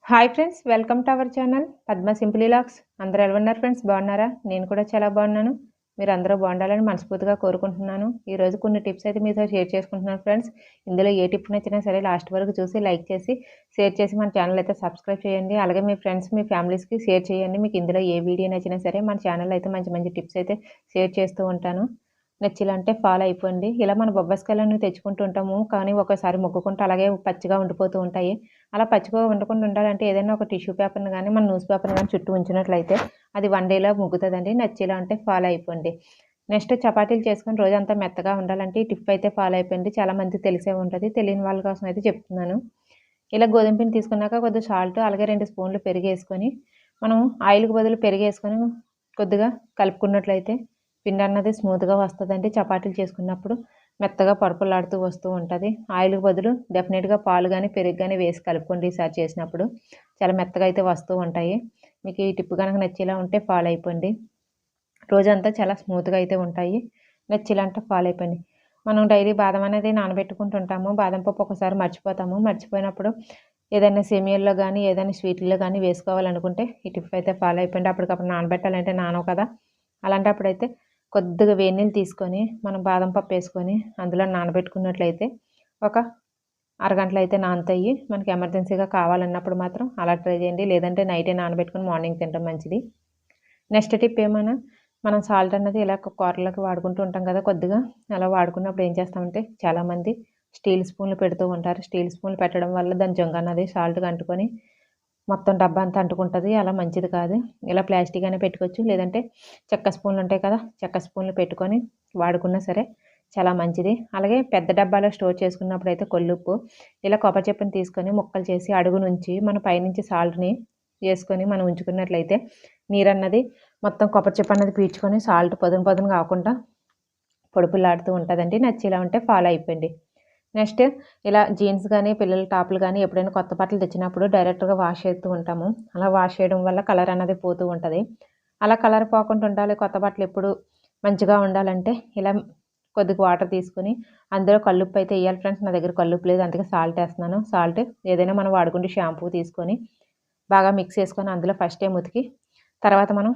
Hi friends, welcome to our channel Padma simply logs. అందరూ ఎలా ఉన్నారు ఫ్రెండ్స్? బాగున్నారా? నేను కూడా చాలా బాగున్నాను. మీరు అందరూ బాగుండాలని మనస్ఫూర్తిగా కోరుకుంటున్నాను. ఈరోజు కొన్ని టిప్స్ అయితే మీతో షేర్ చేసుకుంటున్నాను ఫ్రెండ్స్. ఇందులో ఏ టిప్ నచ్చినా సరే లాస్ట్ వరకు చూసి లైక్ చేసి షేర్ చేసి మన ఛానల్ అయితే సబ్స్క్రైబ్ చేయండి. అలాగే మీ ఫ్రెండ్స్ మీ ఫ్యామిలీస్కి షేర్ చేయండి. మీకు ఇందులో ఏ వీడియో నచ్చినా సరే మన ఛానల్ అయితే మంచి మంచి టిప్స్ అయితే షేర్ చేస్తూ ఉంటాను. నచ్చిలంటే ఫాలో అయిపోండి. ఇలా మన బొబ్బస్కాయలను తెచ్చుకుంటూ ఉంటాము. కానీ ఒకసారి మొక్కుకుంటే అలాగే పచ్చిగా ఉండిపోతూ ఉంటాయి. అలా పచ్చిగా ఉండకుండా ఉండాలంటే ఏదైనా ఒక టిష్యూ పేపర్‌ని గానీ, మన న్యూస్ పేపర్‌ని గానీ చుట్టూ ఉంచినట్లయితే అది 1 డేలో ముగ్గుతదండి. నచ్చేలా అంటే ఫాలో అయిపోండి. నెక్స్ట్ చపాతీలు చేసుకొని రోజంతా మెత్తగా ఉండాలంటే ఈ టిప్ అయితే ఫాలో అయిపోండి. చాలా మందికి తెలిసే ఉంటది. తెలియని వాళ్ళ కోసం అయితే చెప్తున్నాను. ఇలా గోధుమ పిండి తీసుకున్నాక కొద్దిగా సాల్ట్ అలాగే 2 స్పూన్లు పెరుగేసుకొని, మనం ఆయిల్‌కి బదులు పెరుగేసుకొని కొద్దిగా కలుపుకున్నట్లయితే పిండన్నది స్మూత్‌గా వస్తదండి. చపాతీలు చేసుకున్నప్పుడు మెత్తగా పడపడలాడుతూ వస్తూ ఉంటది. ఆయిల్‌కి బదులు డెఫినిట్‌గా పాలు గాని, పెరుగు గాని వేసి కలుపుకోండి ఈసారి చేసినప్పుడు. చాలా మెత్తగా అయితే వస్తూ ఉంటాయి. మీకు ఈ టిప్ గనక నచ్చేలా ఉంటే ఫాలో అయిపోండి. రోజంతా చాలా స్మూత్‌గా అయితే ఉంటాయి. నచ్చేలా అంటే ఫాలో అయిపోండి. మనం డైలీ బాదం అనేది నానబెట్టుకుంటుంటాము. బాదం పప్పు ఒక్కోసారి మర్చిపోతాము. మర్చిపోయినప్పుడు ఏదైనా సేమియాల్లో గానీ, ఏదైనా స్వీటుల్లో గానీ వేసుకోవాలనుకుంటే ఈ టిప్ అయితే ఫాలో అయిపోండి. అప్పటికప్పుడు నానబెట్టాలంటే నానవు కదా! అలాంటప్పుడైతే కొద్దిగా వేడి నీళ్ళు తీసుకొని, మనం బాదం పప్పు ఏసుకొని అందులో నానబెట్టుకున్నట్లయితే ఒక అరగంటలో అయితే నానుతాయి. మనకి ఎమర్జెన్సీగా కావాలన్నప్పుడు మాత్రం అలా ట్రై చేయండి. లేదంటే నైటే నానబెట్టుకొని మార్నింగ్ తినడం మంచిది. నెక్స్ట్ టిప్ ఏమన్నా మనం సాల్ట్ అన్నది ఇలా కూరలకి వాడుకుంటూ ఉంటాం కదా కొద్దిగా. అలా వాడుకున్నప్పుడు ఏం చేస్తామంటే చాలామంది స్టీల్ స్పూన్లు పెడుతూ ఉంటారు. స్టీల్ స్పూన్లు పెట్టడం వల్ల దాని జొంగ అన్నది సాల్ట్‌కి అంటుకొని మొత్తం డబ్బా అంతా అంటుకుంటది. అలా మంచిది కాదు. ఇలా ప్లాస్టిక్ అయినా పెట్టుకోవచ్చు. లేదంటే చెక్క స్పూన్లు ఉంటాయి కదా! చెక్క స్పూన్లు పెట్టుకొని వాడుకున్నా సరే చాలా మంచిది. అలాగే పెద్ద డబ్బాలో స్టోర్ చేసుకున్నప్పుడైతే కల్లుప్పు ఇలా కొబ్బరి చిప్పని తీసుకొని ముక్కలు చేసి అడుగునుంచి మన పైనుంచి సాల్ట్‌ని వేసుకొని మనం ఉంచుకున్నట్లయితే నీరన్నది మొత్తం కొబ్బరి చిప్ప అన్నది పీల్చుకొని సాల్ట్ పదును పదును కాకుండా పొడిపుల్లాడుతూ ఉంటదండి. నచ్చేలా ఉంటే ఫాలో అయిపోండి. నెక్స్ట్ ఇలా జీన్స్ గానీ, పిల్లల టాపులు గానీ ఎప్పుడైనా కొత్త బట్టలు తెచ్చినప్పుడు డైరెక్ట్‌గా వాష్ చేస్తూ ఉంటాము. అలా వాష్ చేయడం వల్ల కలర్ అన్నది పోతూ ఉంటది. అలా కలర్ పోకుండా ఉండాలి, కొత్త బట్టలు ఎప్పుడు మంచిగా ఉండాలంటే ఇలా కొద్దిగా వాటర్ తీసుకొని అందులో కల్లుప్పు అయితే ఎయ్యాలి ఫ్రెండ్స్. నా దగ్గర కల్లుప్పు లేదు. అందుకే సాల్ట్ ఏస్తున్నాను. సాల్ట్ ఏదైనా మనం వాడుకుంటే షాంపూ తీసుకొని బాగా మిక్స్ చేసుకొని అందులో ఫస్ట్ టైమ్ ఉతికి తర్వాత మనం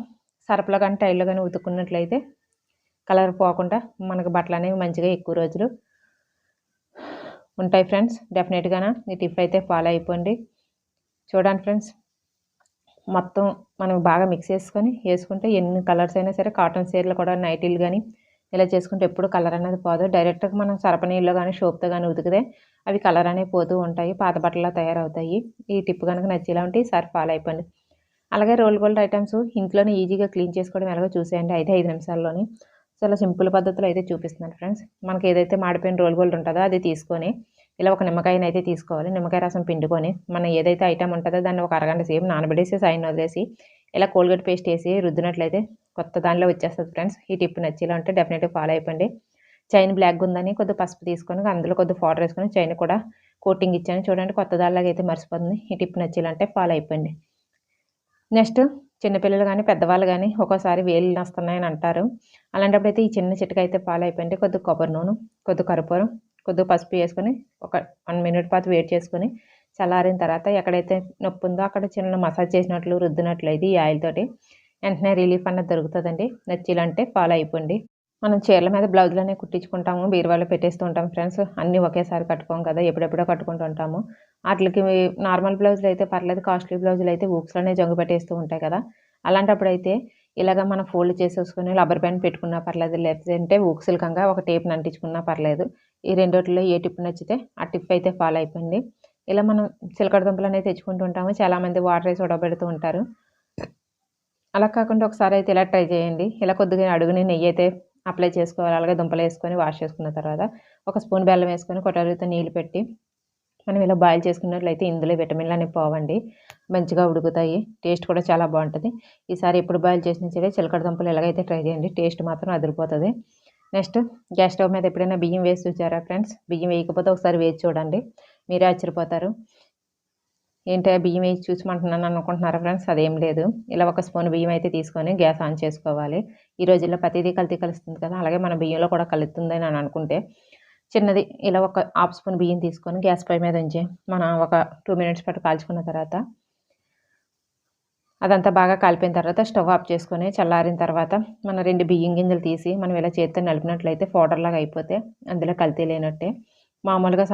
సర్ఫ్‌లో గానీ, టైల్‌లో గానీ ఉతుక్కున్నట్లయితే కలర్ పోకుండా మనకు బట్టలనేవి మంచిగా ఎక్కువ రోజులు ఉంటాయి ఫ్రెండ్స్. డెఫినిట్‌గాన ఈ టిప్ అయితే ఫాలో అయిపోండి. చూడండి ఫ్రెండ్స్, మొత్తం మనం బాగా మిక్స్ చేసుకొని ఏసుకుంటే ఎన్ని కలర్స్ అయినా సరే కాటన్ చీరలు కూడా నైటీలు గానీ ఇలా చేసుకుంటే ఎప్పుడు కలర్ అనేది పోదు. డైరెక్ట్‌గా మనం సరప నీళ్ళలో గానీ, సోప్‌తో గానీ ఉతికితే అవి కలర్ అనేవి పోతూ ఉంటాయి. పాత బట్టల్లా తయారవుతాయి. ఈ టిప్ గనుక నచ్చేలా ఉంటే ఈసారి ఫాలో అయిపోండి. అలాగే రోల్ గోల్డ్ ఐటెమ్స్ ఇంట్లోనే ఈజీగా క్లీన్ చేసుకోవడం ఎలాగో చూసేయండి. 5 నిమిషాల్లోని. చాలా సింపుల్ పద్ధతిలో అయితే చూపిస్తున్నాను ఫ్రెండ్స్. మనకి ఏదైతే మాడిపోయిన రోల్ గోల్డ్ ఉంటదో అది తీసుకొని ఇలా ఒక నిమ్మకాయనైతే తీసుకోవాలి. నిమ్మకాయ రసం పిండుకొని మనం ఏదైతే ఐటెమ్ ఉంటదో దాన్ని ఒక అరగంట సేపు నానబెట్టేసి సైడ్న వదిలేసి ఇలా కోల్గేట్ పేస్ట్ ఏసి రుద్దినట్లయితే కొత్త దానిలో వచ్చేస్తది ఫ్రెండ్స్. ఈ టిప్ నచ్చేలా ఉంటే డెఫినెట్‌గా ఫాలో అయిపోండి. చైన్ బ్లాక్‌గా ఉందని కొద్దిగా పసుపు తీసుకొని అందులో కొద్దిగా పౌడర్ ఏసుకొని చైన్ కూడా కోటింగ్ ఇచ్చాను. చూడండి కొత్త దానిలాగా అయితే మెరిసిపోతుంది. ఈ టిప్ నచ్చేలా అంటే ఫాలో అయిపోండి. నెక్స్ట్ చిన్నపిల్లలు గానీ, పెద్దవాళ్ళు గానీ ఒక్కోసారి వేళ్ళు నస్తున్నాయని అంటారు. అలాంటప్పుడైతే ఈ చిన్న చిట్కా అయితే ఫాలో అయిపోయింటే కొద్దిగా కొబ్బరి నూనె, కొద్దిగా కర్పూరం, కొద్దిగా పసుపు ఏసుకొని ఒక 1 మినిట్ పాటు వేడి చేసుకొని చల్లారిన తర్వాత ఎక్కడైతే నొప్పి ఉందో అక్కడ చిన్న మసాజ్ చేసినట్లు రుద్దినట్లయితే ఈ ఆయిల్ తోటి వెంటనే రిలీఫ్ అన్నది దొరుకుతదండి. నచ్చేలాంటే ఫాలో అయిపోండి. మనం చీరల మీద బ్లౌజులనేవి కుట్టించుకుంటాము. బీరువాలో పెట్టేస్తూ ఉంటాం ఫ్రెండ్స్. అన్నీ ఒకేసారి కట్టుకోం కదా! ఎప్పుడెప్పుడో కట్టుకుంటూ ఉంటాము. ఆటిలకి నార్మల్ బ్లౌజులయితే పర్లేదు. కాస్ట్‌లీ బ్లౌజులయితే హూక్స్‌లోనే జంగు పెట్టేస్తూ ఉంటాయి కదా! అలాంటప్పుడైతే ఇలాగ మనం ఫోల్డ్ చేసేసుకొని రబ్బర్ బ్యాండ్ పెట్టుకున్నా పర్లేదు. లేదంటే హూక్స్‌లకంగా ఒక టేప్‌ని అంటించుకున్నా పర్లేదు. ఈ రెండిట్లో ఏ టిప్ నచ్చితే ఆ టిప్ అయితే ఫాలో అయిపోండి. ఇలా మనం చిలకడ దుంపలనేవి తెచ్చుకుంటూ ఉంటాము. చాలామంది వాటర్ ఏసి ఉడకబెడుతూ ఉంటారు. అలా కాకుండా ఒకసారైతే ఇలా ట్రై చేయండి. ఇలా కొద్దిగా అడుగున నెయ్యయితే అప్లై చేసుకోవాలి. అలాగే దుంపలేసుకొని వాష్ చేసుకున్న తర్వాత ఒక స్పూన్ బెల్లం వేసుకొని కొటరితో నీళ్లు పెట్టి మనం ఇలా బాయిల్ చేసుకున్నట్లయితే ఇందులో విటమిన్‌లనేవి పోవండి. మంచిగా ఉడుకుతాయి. టేస్ట్ కూడా చాలా బావుంటది. ఈసారి ఎప్పుడు బాయిల్ చేసినా సరే చిలకడ దుంపలు ఇలాగైతే ట్రై చేయండి. టేస్ట్ మాత్రం అదిరిపోతది. నెక్స్ట్ గ్యాస్ స్టవ్ మీద ఎప్పుడైనా బియ్యం వేసి చూసారా ఫ్రెండ్స్? బియ్యం వేయకపోతే ఒకసారి వేసి చూడండి. మీరే ఆశ్చర్యపోతారు. ఏంటే బియ్యం వేసి చూసమంటున్నాను అనుకుంటున్నారా ఫ్రెండ్స్? అదేం లేదు. ఇలా ఒక స్పూన్ బియ్యం అయితే తీసుకొని గ్యాస్ ఆన్ చేసుకోవాలి. ఈ రోజుల్లో ప్రతీదీ కల్తీ కలుస్తుంది కదా! అలాగే మన బియ్యంలో కూడా కలుతుందని అని అనుకుంటే చిన్నది ఇలా ఒక హాఫ్ స్పూన్ బియ్యం తీసుకొని గ్యాస్ పొయ్యి మీద ఉంచి మనం ఒక 2 మినిట్స్ పాటు కాల్చుకున్న తర్వాత అదంతా బాగా కలిపిన తర్వాత స్టవ్ ఆఫ్ చేసుకొని చల్లారిన తర్వాత మన 2 బియ్యం గింజలు తీసి మనం ఇలా చేత్తో నలిపినట్లయితే పౌడర్‌లాగా అయిపోతే అందులో కల్తీ లేనట్టే. మామూలుగా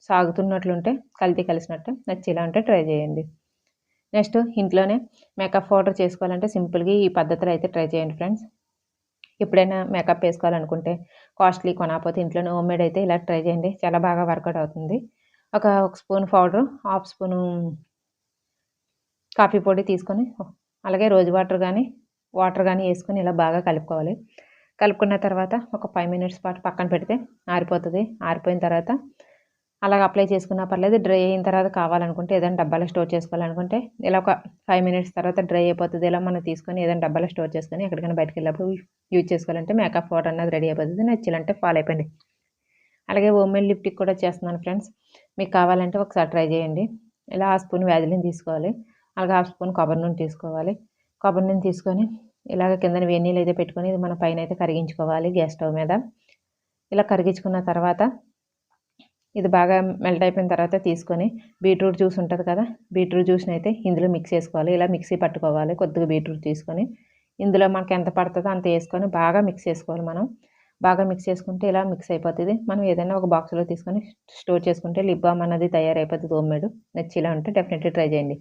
సాగుతున్నట్లుంటే కల్తీ కలిసినట్టు. నచ్చేలా ఉంటే ట్రై చేయండి. నెక్స్ట్ ఇంట్లోనే మేకప్ పౌడర్ చేసుకోవాలంటే సింపుల్‌గా ఈ పద్ధతిలో అయితే ట్రై చేయండి ఫ్రెండ్స్. ఎప్పుడైనా మేకప్ వేసుకోవాలనుకుంటే కాస్ట్లీ కొనకపోతే ఇంట్లోనే హోమ్‌మేడ్ అయితే ఇలా ట్రై చేయండి. చాలా బాగా వర్కౌట్ అవుతుంది. ఒక spoon powder, half spoon coffee పొడి తీసుకొని అలాగే రోజ్ వాటర్ గానీ యేసుకొని ఇలా బాగా కలుపుకోవాలి. కలుపుకున్న తర్వాత ఒక 5 మినిట్స్ పాటు పక్కన పెడితే ఆరిపోతది. ఆరిపోయిన తర్వాత అలాగ అప్లై చేసుకున్నా పర్లేదు. డ్రై అయిన తర్వాత కావాలనుకుంటే ఏదైనా డబ్బాలో స్టోర్ చేసుకోవాలనుకుంటే ఇలా ఒక 5 మినిట్స్ తర్వాత డ్రై అయిపోతది. ఇలా మనం తీసుకొని ఏదైనా డబ్బాలో స్టోర్ చేసుకొని ఎక్కడికైనా బయటికెళ్ళినప్పుడు యూజ్ చేసుకోవాలంటే మేకప్ పౌడర్ అన్నది రెడీ అయిపోతది. నచ్చాలంటే ఫాలో అయిపోండి. అలాగే హోమ్‌మేడ్ లిప్‌స్టిక్ కూడా చేస్తున్నాను ఫ్రెండ్స్. మీకు కావాలంటే ఒకసారి ట్రై చేయండి. ఇలా హాఫ్ స్పూన్ వ్యాజిలిన్ తీసుకోవాలి. అలాగే హాఫ్ స్పూన్ కొబ్బరి నూనె తీసుకోవాలి. కొబ్బరి నూనె తీసుకొని ఇలాగ కిందన వేడి నీళ్ళు అయితే పెట్టుకొని ఇది మన పైన అయితే కరిగించుకోవాలి గ్యాస్ స్టవ్ మీద. ఇలా కరిగించుకున్న తర్వాత ఇది బాగా మెల్ట్ అయిపోయిన తర్వాత తీసుకొని బీట్రూట్ జ్యూస్ ఉంటది కదా! బీట్రూట్ జ్యూస్‌ని అయితే ఇందులో మిక్స్ చేసుకోవాలి. ఇలా మిక్సీ పట్టుకోవాలి. కొద్దిగా బీట్రూట్ తీసుకొని ఇందులో మనకు ఎంత పడతదో అంత యేసుకొని బాగా మిక్స్ చేసుకోవాలి మనం. బాగా మిక్స్ చేసుకుంటే ఇలా మిక్స్ అయిపోతది. మనం ఏదైనా ఒక బాక్స్‌లో తీసుకొని స్టోర్ చేసుకుంటే లిప్ బామ్ అన్నది తయారైపోతది హోమ్‌మేడ్. నచ్చేలా ఉంటే డెఫినెట్‌లీ ట్రై చేయండి.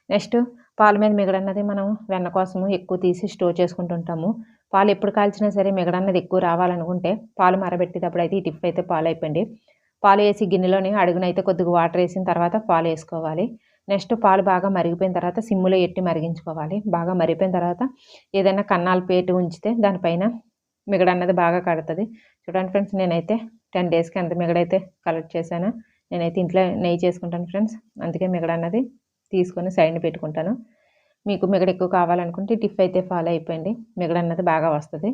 నెక్స్ట్ పాల మీద మిగడన్నది మనం వెన్న కోసము ఎక్కువ తీసి స్టోర్ చేసుకుంటుంటాము. పాలు ఎప్పుడు కాల్చినా సరే మిగడన్నది ఎక్కువ రావాలనుకుంటే పాలు మరబెట్టేటప్పుడైతే ఈ టిప్ అయితే ఫాలో అయిపోండి. పాలు వేసి గిన్నెలోని అడుగునైతే కొద్దిగా వాటర్ వేసిన తర్వాత పాలు వేసుకోవాలి. నెక్స్ట్ పాలు బాగా మరిగిపోయిన తర్వాత సిమ్‌లో ఎట్టి మరిగించుకోవాలి. బాగా మరిగిపోయిన తర్వాత ఏదైనా కన్నాల ప్లేట్ ఉంచితే దానిపైన మిగడన్నది బాగా కడతది. చూడండి ఫ్రెండ్స్ నేనైతే 10 డేస్‌కి ఎంత మిగడైతే కలెక్ట్ చేశానో నేనైతే ఇంట్లో నెయ్యి చేసుకుంటాను ఫ్రెండ్స్. అందుకే మిగడన్నది తీసుకొని సైడ్‌న పెట్టుకుంటాను. మీకు మిగడ ఎక్కువ కావాలనుకుంటే ఈ టిప్ అయితే ఫాలో అయిపోయండి. మిగడన్నది బాగా వస్తది.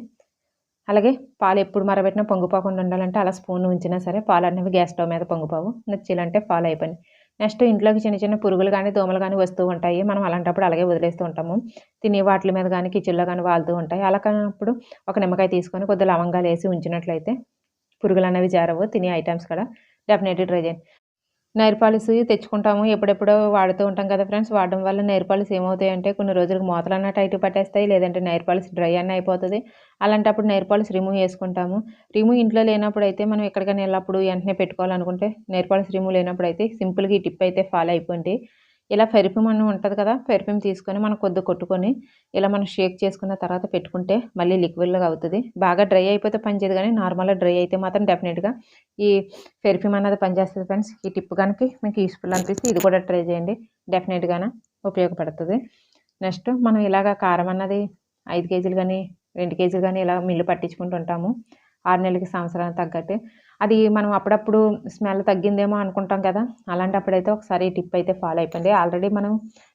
అలాగే పాలు ఎప్పుడు మరబెట్టినా పొంగిపోకుండా ఉండాలంటే అలా స్పూన్ ఉంచినా సరే పాలనేవి గ్యాస్ స్టవ్ మీద పొంగిపోవు. నచ్చేలాంటే ఫాలో అయిపోండి. నెక్స్ట్ ఇంట్లోకి చిన్న చిన్న పురుగులు గానీ, దోమలు గానీ వస్తూ ఉంటాయి. మనం అలాంటప్పుడు అలాగే వదిలేస్తూ ఉంటాము. తినే వాటిల మీద గానీ, కిచెన్‌లో గానీ వాలుతూ ఉంటాయి. అలా కానప్పుడు ఒక నిమ్మకాయ తీసుకొని కొద్దిగా లవంగాలేసి ఉంచినట్లయితే పురుగులనేవి జారవు. తినే ఐటెమ్స్ కూడా డెఫినెట్‌లీ ట్రై చేయండి. నెయిల్ పాలిష్ తెచ్చుకుంటాము. ఎప్పుడెప్పుడో వాడుతూ ఉంటాం కదా ఫ్రెండ్స్. వాడడం వల్ల నెయిల్ పాలిష్ ఏమవుతాయంటే కొన్ని రోజులకు మూతలన్నా టైట్‌గా పట్టేస్తాయి. లేదంటే నెయిల్ పాలిష్ డ్రై అన్నా అయిపోతది. అలాంటప్పుడు నెయిల్ పాలిష్ రిమూవ్ చేసుకుంటాము. రిమూవ్ ఇంట్లో లేనప్పుడైతే మనం ఎక్కడికైనా ఎళ్ళినప్పుడు వెంటనే పెట్టుకోవాలనుకుంటే నెయిల్ పాలిష్ రిమూవ్ లేనప్పుడైతే సింపుల్‌గా ఈ టిప్ అయితే ఫాలో అయిపోండి. ఇలా పెర్ఫ్యూమ్ అని ఉంటది కదా! పెర్ఫ్యూమ్ తీసుకొని మనం కొద్దిగా కొట్టుకొని ఇలా మనం షేక్ చేసుకున్న తర్వాత పెట్టుకుంటే మళ్ళీ లిక్విడ్‌లాగా అవుతది. బాగా డ్రై అయిపోతే పనిచేయదు గానీ నార్మల్‌గా డ్రై అయితే మాత్రం డెఫినిట్‌గా ఈ పెర్ఫ్యూమ్ అన్నది పనిచేస్తది ఫ్రెండ్స్. ఈ టిప్ గనుక మీకు యూజ్‌ఫుల్ అనిపిస్తే ఇది కూడా ట్రై చేయండి. డెఫినిట్‌గాన ఉపయోగపడుతది. నెక్స్ట్ మనం ఇలాగ కారం అన్నది 5 కేజీలు గానీ, 2 కేజీలు గానీ ఇలా మిల్లు పట్టించుకుంటూ ఉంటాము. 6 నెలలకి, సంవత్సరానికి తగ్గట్టు. అది మనం అప్పుడప్పుడు స్మెల్ తగ్గిందేమో అనుకుంటాం కదా! అలాంటప్పుడైతే ఒకసారి ఈ టిప్ అయితే ఫాలో అయిపోండి. ఆల్రెడీ మనం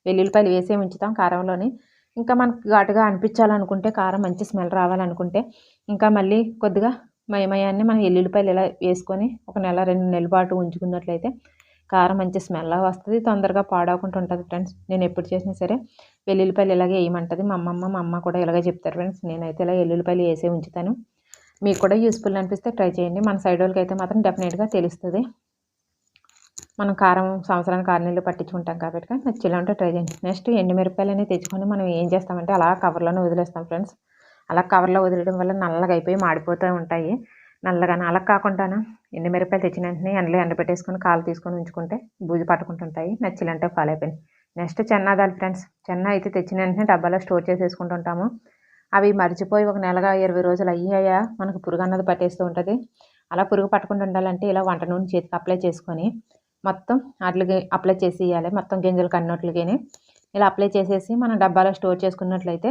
వెల్లుల్లిపాయలు వేసే ఉంచుతాం కారంలోని. ఇంకా మనకు ఘాటుగా అనిపించాలనుకుంటే కారం మంచి స్మెల్ రావాలనుకుంటే ఇంకా మళ్ళీ కొద్దిగా మయమయాన్ని మనం ఎల్లుల్లిపాయలు ఇలా వేసుకొని ఒక నెల, 2 నెలల పాటు ఉంచుకున్నట్లయితే కారం మంచి స్మెల్ వస్తది. తొందరగా పాడవకుండా ఉంటది ఫ్రెండ్స్. నేను ఎప్పుడు చేసినా సరే వెల్లుల్లిపాయలు ఇలాగే వేయమంటది మా అమ్మమ్మ. మా అమ్మ కూడా ఇలాగే చెప్తారు ఫ్రెండ్స్. నేనైతే ఇలా ఎల్లుల్లిపాయలు వేసే ఉంచుతాను. మీకు కూడా యూజ్‌ఫుల్ అనిపిస్తే ట్రై చేయండి. మన సైడోళ్ళకైతే మాత్రం డెఫినిట్‌గా తెలుస్తది. మనం కారం సంవత్సరానికి 6 నెలలు పట్టించుకుంటాం కాబట్టి నచ్చేలా ఉంటే ట్రై చేయండి. నెక్స్ట్ ఎండుమిరపకాయలనేవి తెచ్చుకొని మనం ఏం చేస్తామంటే అలా కవర్‌లోనే వదిలేస్తాం ఫ్రెండ్స్. అలా కవర్‌లో వదిలేయడం వల్ల నల్లగా అయిపోయి మాడిపోతూ ఉంటాయి. నల్లగాన అలా కాకుండాను ఎండుమిరపకాయలు తెచ్చిన వెంటనే ఎండలో ఎండబెట్టేసుకొని కాలు తీసుకొని ఉంచుకుంటే బూజు పట్టకుంటుంటాయి. నచ్చేలాంటే ఫాలో అయిపోయింది. నెక్స్ట్ చెన్నాదాలు ఫ్రెండ్స్. చెన్న అయితే తెచ్చిన వెంటనే డబ్బాలో స్టోర్ చేసేసుకుంటుంటాము. అవి మరిచిపోయి ఒక నెలగా 20 రోజులు అయ్యాయా మనకు పురుగు అన్నది పట్టేస్తూ ఉంటది. అలా పురుగు పట్టకుండా ఉండాలంటే ఇలా వంట నూనె చేతికి అప్లై చేసుకొని మొత్తం ఆటిలకి అప్లై చేసేయాలి. మొత్తం గింజలకి అన్నిట్లికిని ఇలా అప్లై చేసేసి మనం డబ్బాలో స్టోర్ చేసుకున్నట్లయితే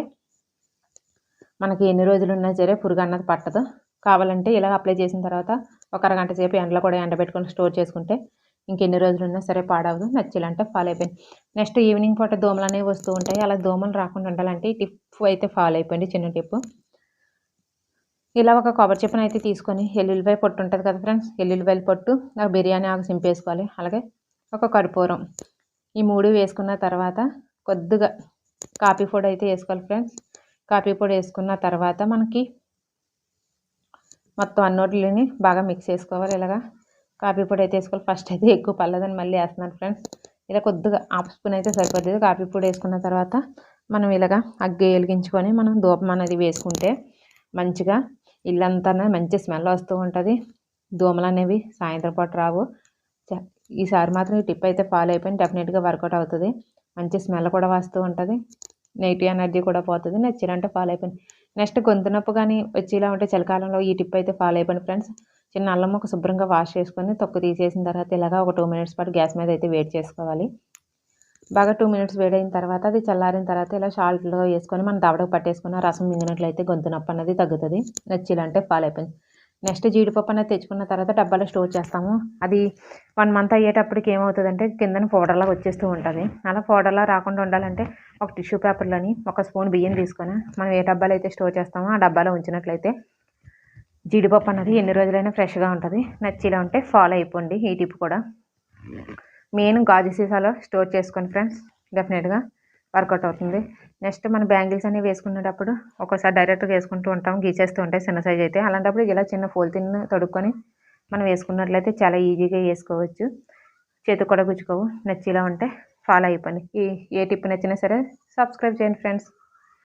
మనకి ఎన్ని రోజులున్నా సరే పురుగు అన్నది పట్టదు. కావాలంటే ఇలా అప్లై చేసిన తర్వాత ఒక అరగంట సేపు ఎండలో కూడా ఎండబెట్టుకొని స్టోర్ చేసుకుంటే ఇంకెన్ని రోజులున్నా సరే పాడవదు. నచ్చేలాంటే ఫాలో అయిపోయింది. నెక్స్ట్ ఈవినింగ్ పూట దోమలనేవి వస్తూ ఉంటాయి. అలా దోమలు రాకుండా ఉండాలంటే ఈ టిప్ అయితే ఫాలో అయిపోయింది. చిన్న టిప్పు. ఇలా ఒక కొబ్బరి చిప్పనైతే తీసుకొని ఎల్లుల్లిపాయ పొట్టు ఉంటది కదా ఫ్రెండ్స్. ఎల్లుల్లిపాయల పొట్టు, బిర్యానీ ఆకు సింపేసుకోవాలి. అలాగే ఒక కర్పూరం. ఈ 3 వేసుకున్న తర్వాత కొద్దిగా కాఫీ పొడి అయితే వేసుకోవాలి ఫ్రెండ్స్. కాఫీ పొడి వేసుకున్న తర్వాత మనకి మొత్తం అన్నిటిని బాగా మిక్స్ చేసుకోవాలి. ఇలాగా కాఫీ పొడి అయితే వేసుకోవాలి. ఫస్ట్ అయితే ఎక్కువ పడలేదని మళ్ళీ వేస్తున్నాను ఫ్రెండ్స్. ఇలా కొద్దిగా హాఫ్ స్పూన్ అయితే సరిపోతుంది. కాఫీ పొడి వేసుకున్న తర్వాత మనం ఇలాగా అగ్గి వెలిగించుకొని మనం ధూపం అనేది వేసుకుంటే మంచిగా ఇల్లంతా మంచి స్మెల్ వస్తూ ఉంటుంది. దోమలు అనేవి సాయంత్రం పూట రావు. ఈసారి మాత్రం ఈ టిప్ అయితే ఫాలో అయిపోయింది, డెఫినెట్గా వర్కౌట్ అవుతుంది. మంచి స్మెల్ కూడా వస్తూ ఉంటుంది, నెగిటివ్ ఎనర్జీ కూడా పోతుంది. నచ్చినంటే ఫాలో అయిపోయింది. నెక్స్ట్ గొంతు నొప్పి కానీ వచ్చేలా ఉంటే చలికాలంలో ఈ టిప్ అయితే ఫాలో అయిపోయింది ఫ్రెండ్స్. చిన్న అల్లం ముక్క శుభ్రంగా వాష్ చేసుకొని తొక్కు తీసేసిన తర్వాత ఇలాగా ఒక 2 మినిట్స్ పాటు గ్యాస్ మీద అయితే వేడి చేసుకోవాలి. బాగా 2 మినిట్స్ వేడైన తర్వాత అది చల్లారిన తర్వాత ఇలా సాల్ట్లో వేసుకొని మనం దవడకు పట్టేసుకున్న రసం మింగినట్లయితే గొంతు నొప్పి అనేది తగ్గుతుంది. నచ్చిలంటే ఫాలో అయిపోయింది. నెక్స్ట్ జీడిపప్పు అనేది తెచ్చుకున్న తర్వాత డబ్బాలో స్టోర్ చేస్తాము. అది 1 మంత్ అయ్యేటప్పటికి ఏమవుతుందంటే కిందన పౌడర్లా వచ్చేస్తూ ఉంటుంది. అలా పౌడర్లా రాకుండా ఉండాలంటే ఒక టిష్యూ పేపర్లోని 1 స్పూన్ బియ్యం తీసుకొని మనం ఏ డబ్బాలో అయితే స్టోర్ చేస్తామో ఆ డబ్బాలో ఉంచినట్లయితే జీడిపప్పు అన్నది ఎన్ని రోజులైనా ఫ్రెష్గా ఉంటుంది. నచ్చిలా ఉంటే ఫాలో అయిపోండి. ఈ టిప్ కూడా మెయిన్ గాజు సీసాలో స్టోర్ చేసుకోండి ఫ్రెండ్స్, డెఫినెట్గా వర్కౌట్ అవుతుంది. నెక్స్ట్ మన బ్యాంగిల్స్ అనేవి వేసుకునేటప్పుడు ఒక్కోసారి డైరెక్ట్గా వేసుకుంటూ ఉంటాం, గీచేస్తూ ఉంటాయి చిన్న సైజ్ అయితే. అలాంటప్పుడు ఇలా చిన్న పోలిథిన్ తొడుక్కొని మనం వేసుకున్నట్లయితే చాలా ఈజీగా వేసుకోవచ్చు, చేతికి కూడా గుచ్చుకోవు. నచ్చిలా ఉంటే ఫాలో అయిపోండి. ఏ టిప్ నచ్చినా సరే సబ్స్క్రైబ్ చేయండి ఫ్రెండ్స్.